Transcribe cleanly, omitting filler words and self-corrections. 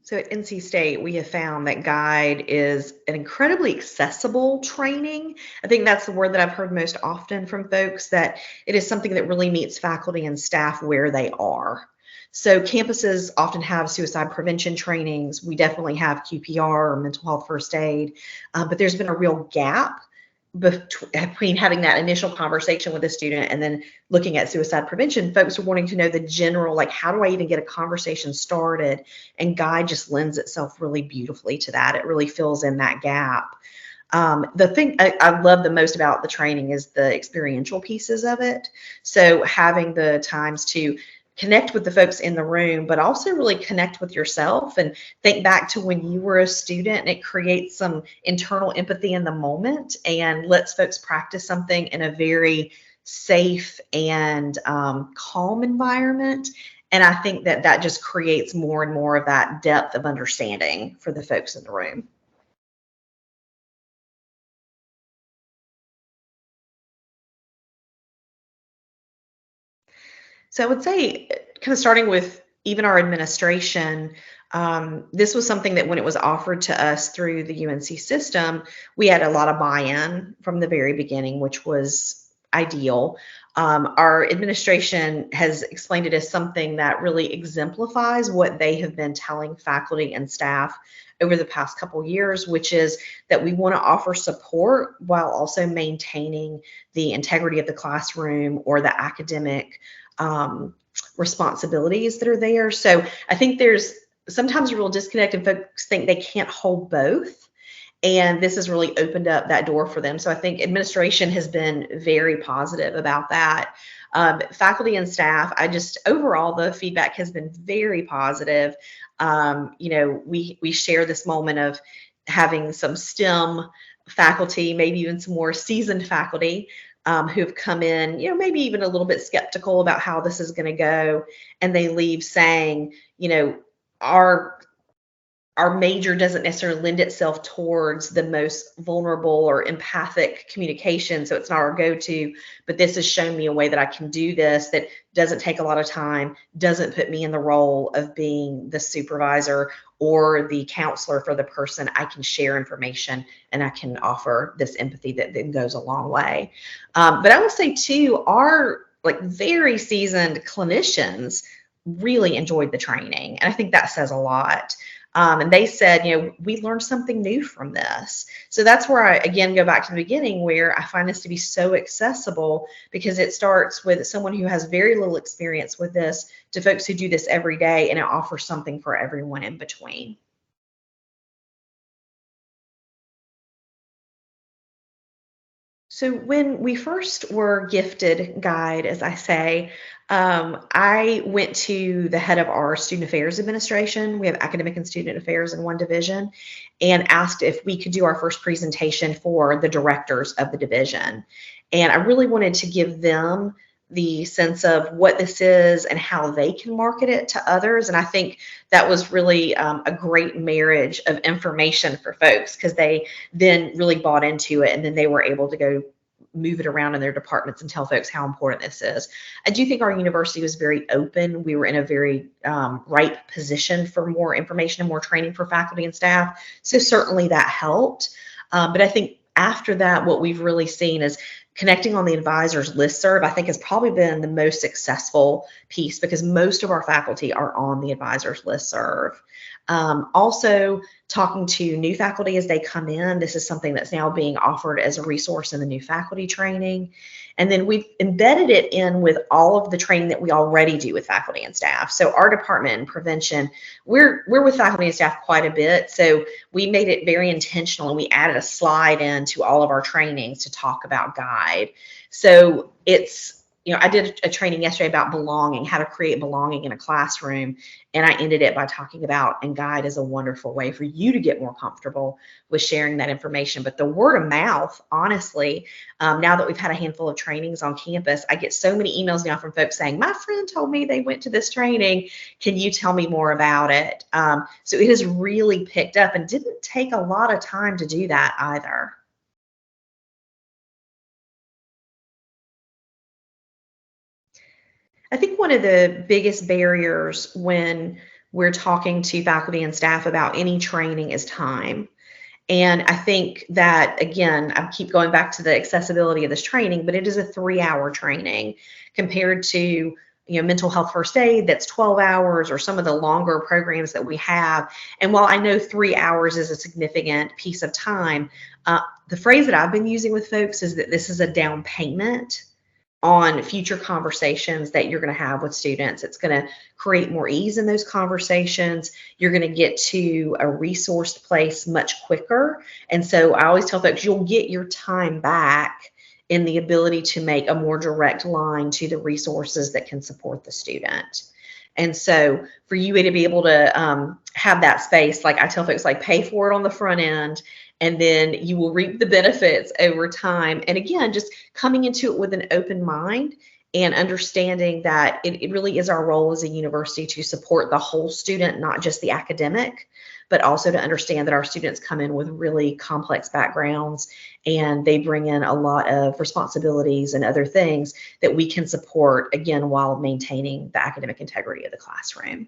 So at NC State, we have found that guide is an incredibly accessible training. I think that's the word that I've heard most often from folks, that it is something that really meets faculty and staff where they are. So campuses often have suicide prevention trainings. We definitely have QPR or mental health first aid, but there's been a real gap between having that initial conversation with a student and then looking at suicide prevention. Folks are wanting to know the general, like, how do I even get a conversation started? And guide just lends itself really beautifully to that. It really fills in that gap. The thing I love the most about the training is the experiential pieces of it. So having the times to connect with the folks in the room, but also really connect with yourself and think back to when you were a student. And it creates some internal empathy in the moment and lets folks practice something in a very safe and calm environment. And I think that that just creates more and more of that depth of understanding for the folks in the room. So I would say, kind of starting with even our administration, this was something that when it was offered to us through the UNC system, we had a lot of buy-in from the very beginning, which was ideal. Our administration has explained it as something that really exemplifies what they have been telling faculty and staff over the past couple years, which is that we want to offer support while also maintaining the integrity of the classroom or the academic um, responsibilities that are there. So I think there's sometimes a real disconnect, and folks think they can't hold both. And this has really opened up that door for them. So I think administration has been very positive about that. Faculty and staff, I just overall the feedback has been very positive. We share this moment of having some STEM faculty, maybe even some more seasoned faculty who have come in, maybe even a little bit skeptical about how this is going to go, and they leave saying, our our major doesn't necessarily lend itself towards the most vulnerable or empathic communication, so it's not our go-to, but this has shown me a way that I can do this that doesn't take a lot of time, doesn't put me in the role of being the supervisor or the counselor for the person. I can share information and I can offer this empathy that then goes a long way. But I will say too, our like very seasoned clinicians really enjoyed the training, and I think that says a lot. And they said, we learned something new from this. So that's where I, again, go back to the beginning, where I find this to be so accessible, because it starts with someone who has very little experience with this to folks who do this every day, and it offers something for everyone in between. So when we first were gifted guide, as I say, I went to the head of our student affairs administration. We have academic and student affairs in one division, and asked if we could do our first presentation for the directors of the division. And I really wanted to give them the sense of what this is and how they can market it to others. And I think that was really a great marriage of information for folks, because they then really bought into it, and then they were able to go move it around in their departments and tell folks how important this is. I do think our university was very open. We were in a very right position for more information and more training for faculty and staff. So certainly that helped. But I think after that, what we've really seen is connecting on the advisors listserv, I think, has probably been the most successful piece, because most of our faculty are on the advisors listserv. Also, talking to new faculty as they come in. This is something that's now being offered as a resource in the new faculty training. And then we've embedded it in with all of the training that we already do with faculty and staff. So our department in prevention, we're with faculty and staff quite a bit. So we made it very intentional, and we added a slide into all of our trainings to talk about guide. So it's, I did a training yesterday about belonging, how to create belonging in a classroom. And I ended it by talking about, and guide is a wonderful way for you to get more comfortable with sharing that information. But the word of mouth, honestly, now that we've had a handful of trainings on campus, I get so many emails now from folks saying, my friend told me they went to this training. Can you tell me more about it? So it has really picked up, and didn't take a lot of time to do that either. I think one of the biggest barriers when we're talking to faculty and staff about any training is time. And I think that, again, I keep going back to the accessibility of this training, but it is a 3-hour training compared to, mental health first aid that's 12 hours, or some of the longer programs that we have. And while I know 3 hours is a significant piece of time, the phrase that I've been using with folks is that this is a down payment on future conversations that you're going to have with students. It's going to create more ease in those conversations. You're going to get to a resourced place much quicker. And so I always tell folks, you'll get your time back in the ability to make a more direct line to the resources that can support the student. And so for you to be able to have that space, like I tell folks, like pay for it on the front end, and then you will reap the benefits over time. And again, just coming into it with an open mind and understanding that it really is our role as a university to support the whole student, not just the academic, but also to understand that our students come in with really complex backgrounds and they bring in a lot of responsibilities and other things that we can support, again, while maintaining the academic integrity of the classroom.